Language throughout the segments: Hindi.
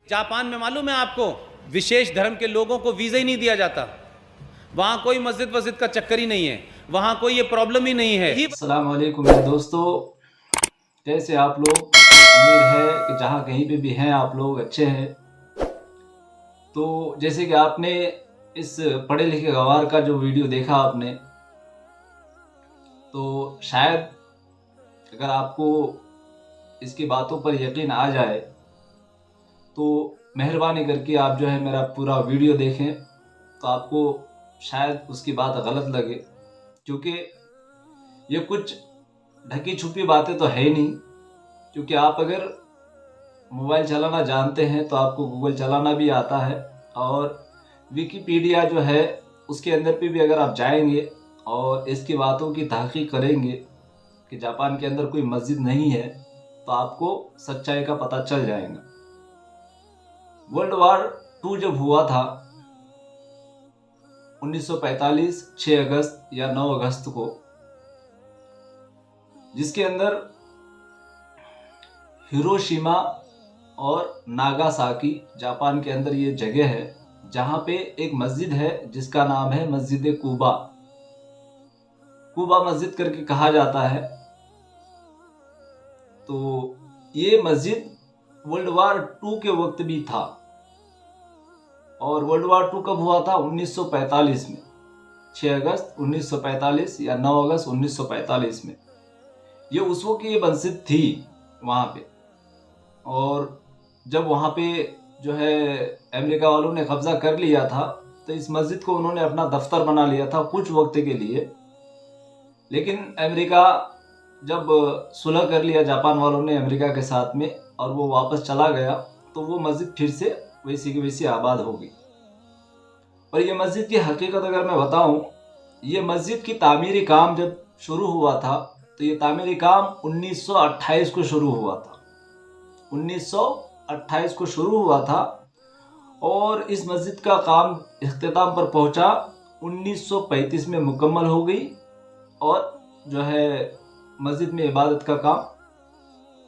जापान में मालूम है आपको, विशेष धर्म के लोगों को वीजा ही नहीं दिया जाता। वहां कोई मस्जिद वस्जिद का चक्कर ही नहीं है, वहां कोई ये प्रॉब्लम ही नहीं है। अस्सलाम वालेकुम मेरे दोस्तों, कैसे आप लोग? उम्मीद है कि जहाँ कहीं पे भी हैं आप लोग अच्छे हैं। तो जैसे कि आपने इस पढ़े लिखे गवार का जो वीडियो देखा आपने, तो शायद अगर आपको इसकी बातों पर यकीन आ जाए तो मेहरबानी करके आप जो है मेरा पूरा वीडियो देखें। तो आपको शायद उसकी बात गलत लगे, क्योंकि ये कुछ ढकी छुपी बातें तो है ही नहीं। क्योंकि आप अगर मोबाइल चलाना जानते हैं तो आपको गूगल चलाना भी आता है, और विकिपीडिया जो है उसके अंदर पे भी अगर आप जाएंगे और इसकी बातों की तहकीक करेंगे कि जापान के अंदर कोई मस्जिद नहीं है, तो आपको सच्चाई का पता चल जाएगा। वर्ल्ड वार 2 जब हुआ था 1945 6 अगस्त या 9 अगस्त को, जिसके अंदर हिरोशिमा और नागासाकी जापान के अंदर ये जगह है जहाँ पे एक मस्जिद है जिसका नाम है मस्जिद कूबा। कूबा मस्जिद करके कहा जाता है। तो ये मस्जिद वर्ल्ड वार 2 के वक्त भी था, और वर्ल्ड वार 2 कब हुआ था? 1945 में, 6 अगस्त 1945 या 9 अगस्त 1945 में। ये उस वक्त की मस्जिद थी वहाँ पे। और जब वहाँ पे जो है अमेरिका वालों ने कब्जा कर लिया था, तो इस मस्जिद को उन्होंने अपना दफ्तर बना लिया था कुछ वक्त के लिए। लेकिन अमेरिका जब सुलह कर लिया जापान वालों ने अमेरिका के साथ में, और वो वापस चला गया, तो वो मस्जिद फिर से वैसी की वैसी आबाद हो गई। और ये मस्जिद की हकीकत अगर मैं बताऊं, ये मस्जिद की तामीरी काम जब शुरू हुआ था, तो ये तामीरी काम 1928 को शुरू हुआ था। 1928 को शुरू हुआ था, और इस मस्जिद का काम इख्तिताम पर पहुंचा 1935 में मुकम्मल हो गई, और जो है मस्जिद में इबादत का काम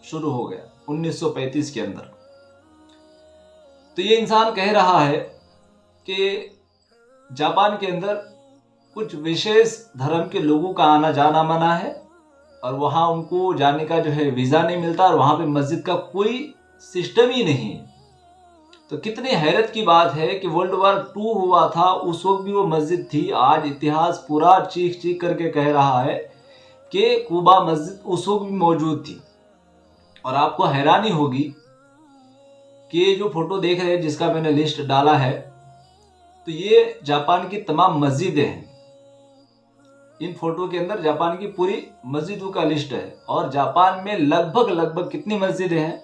शुरू हो गया 1935 के अंदर। तो ये इंसान कह रहा है कि जापान के अंदर कुछ विशेष धर्म के लोगों का आना जाना मना है, और वहाँ उनको जाने का जो है वीज़ा नहीं मिलता, और वहाँ पे मस्जिद का कोई सिस्टम ही नहीं है। तो कितनी हैरत की बात है कि वर्ल्ड वार 2 हुआ था, उस वक्त भी वो मस्जिद थी। आज इतिहास पूरा चीख चीख करके कह रहा है कि कूबा मस्जिद उस वक्त भी मौजूद थी। और आपको हैरानी होगी कि जो फोटो देख रहे हैं जिसका मैंने लिस्ट डाला है, तो ये जापान की तमाम मस्जिदें हैं। इन फोटो के अंदर जापान की पूरी मस्जिदों का लिस्ट है। और जापान में लगभग कितनी मस्जिदें हैं?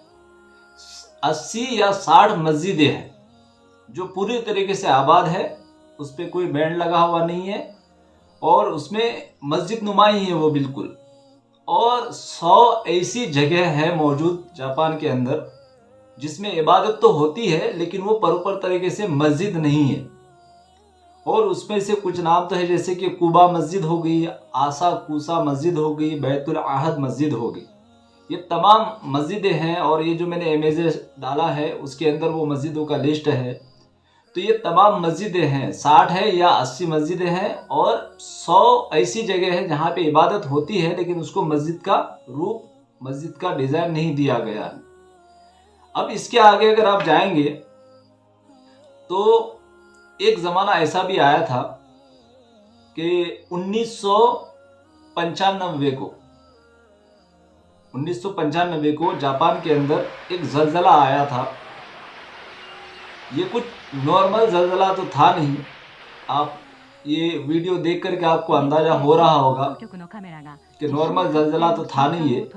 80 या 60 मस्जिदें हैं जो पूरी तरीके से आबाद है। उस पर कोई बैंड लगा हुआ नहीं है, और उसमें मस्जिद नुमाई है वो बिल्कुल। और 100 ऐसी जगह है मौजूद जापान के अंदर जिसमें इबादत तो होती है, लेकिन वो प्रॉपर तरीके से मस्जिद नहीं है। और उसमें से कुछ नाम तो है, जैसे कि कूबा मस्जिद हो गई, आसा कूसा मस्जिद हो गई, बैतुल आहद मस्जिद हो गई। ये तमाम मस्जिदें हैं, और ये जो मैंने इमेज डाला है उसके अंदर वो मस्जिदों का लिस्ट है। तो ये तमाम मस्जिदें हैं, 60 है या 80 मस्जिदें हैं, और 100 ऐसी जगह है जहाँ पे इबादत होती है, लेकिन उसको मस्जिद का रूप, मस्जिद का डिज़ाइन नहीं दिया गया है। अब इसके आगे अगर आप जाएंगे तो एक ज़माना ऐसा भी आया था कि 1995 को जापान के अंदर एक ज़लज़ला आया था। ये कुछ नॉर्मल ज़लज़ला तो था नहीं। आप ये वीडियो देख करके आपको अंदाज़ा हो रहा होगा कि नॉर्मल ज़लज़ला तो था नहीं, ये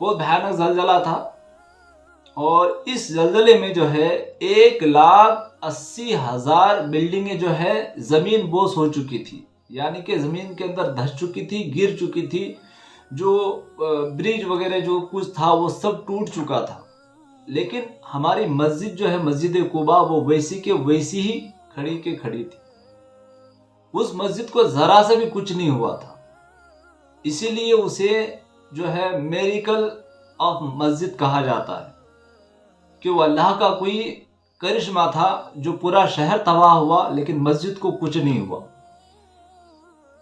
बहुत भयानक ज़लज़ला था। और इस ज़लज़ले में जो है 1,80,000 बिल्डिंगें जो है ज़मीन बोस हो चुकी थी, यानी कि ज़मीन के अंदर धंस चुकी थी, गिर चुकी थी। जो ब्रिज वगैरह जो कुछ था वो सब टूट चुका था। लेकिन हमारी मस्जिद जो है मस्जिद कूबा, वो वैसी के वैसी ही खड़ी के खड़ी थी। उस मस्जिद को ज़रा से भी कुछ नहीं हुआ था। इसीलिए उसे जो है मेरिकल ऑफ मस्जिद कहा जाता है। कि वो अल्लाह का कोई करिश्मा था जो पूरा शहर तबाह हुआ लेकिन मस्जिद को कुछ नहीं हुआ,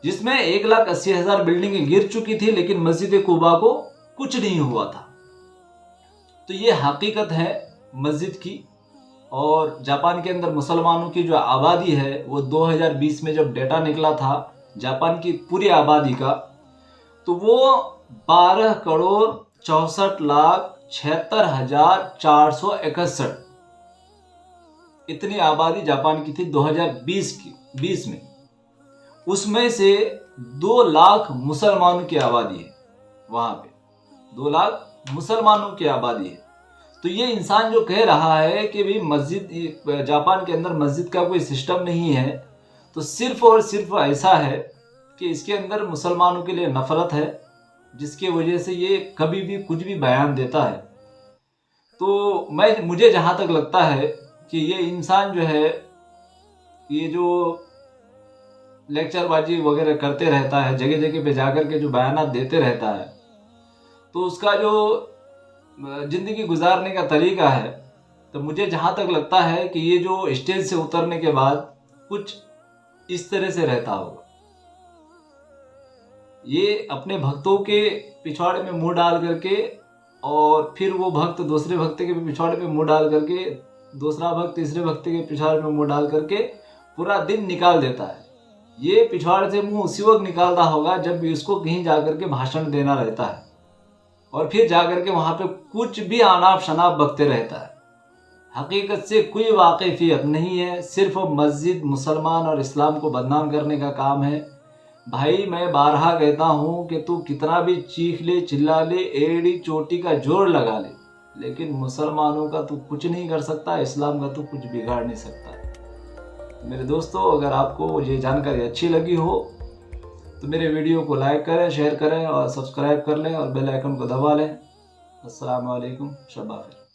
जिसमें 1,80,000 बिल्डिंगें गिर चुकी थी लेकिन मस्जिद कुबा को कुछ नहीं हुआ था। तो ये हकीकत है मस्जिद की। और जापान के अंदर मुसलमानों की जो आबादी है वो 2020 में जब डेटा निकला था जापान की पूरी आबादी का, तो वो 12,64,76,461 इतनी आबादी जापान की थी 2020 में। उसमें से 2 लाख मुसलमानों की आबादी है, वहां पे 2 लाख मुसलमानों की आबादी है। तो ये इंसान जो कह रहा है कि भाई मस्जिद जापान के अंदर मस्जिद का कोई सिस्टम नहीं है, तो सिर्फ और सिर्फ ऐसा है कि इसके अंदर मुसलमानों के लिए नफरत है, जिसकी वजह से ये कभी भी कुछ भी बयान देता है। तो मुझे जहाँ तक लगता है कि ये इंसान जो है, ये जो लेक्चरबाजी वगैरह करते रहता है, जगह जगह पे जाकर के जो बयान देते रहता है, तो उसका जो ज़िंदगी गुजारने का तरीका है, तो मुझे जहाँ तक लगता है कि ये जो स्टेज से उतरने के बाद कुछ इस तरह से रहता होगा। ये अपने भक्तों के पिछवाड़े में मुंह डाल करके, और फिर वो भक्त दूसरे भक्त के पिछवाड़े में मुंह डाल करके, दूसरा भक्त तीसरे भक्त के पिछवाड़े में मुंह डाल करके पूरा दिन निकाल देता है। ये पिछवाड़े से मुंह उसी वक्त निकालता होगा जब भी उसको कहीं जाकर के भाषण देना रहता है, और फिर जाकर के वहाँ पे कुछ भी अनाप शनाप बकते रहता है। हकीकत से कोई वाकिफियत नहीं है, सिर्फ मस्जिद, मुसलमान और इस्लाम को बदनाम करने का काम है। भाई मैं बारहा कहता हूँ कि तू कितना भी चीख ले, चिल्ला ले, एड़ी चोटी का जोर लगा ले, लेकिन मुसलमानों का तू कुछ नहीं कर सकता, इस्लाम का तू कुछ बिगाड़ नहीं सकता। मेरे दोस्तों, अगर आपको ये जानकारी अच्छी लगी हो तो मेरे वीडियो को लाइक करें, शेयर करें और सब्सक्राइब कर लें और बेल आइकन को दबा लें। अस्सलाम वालेकुम, शब्बा खैर।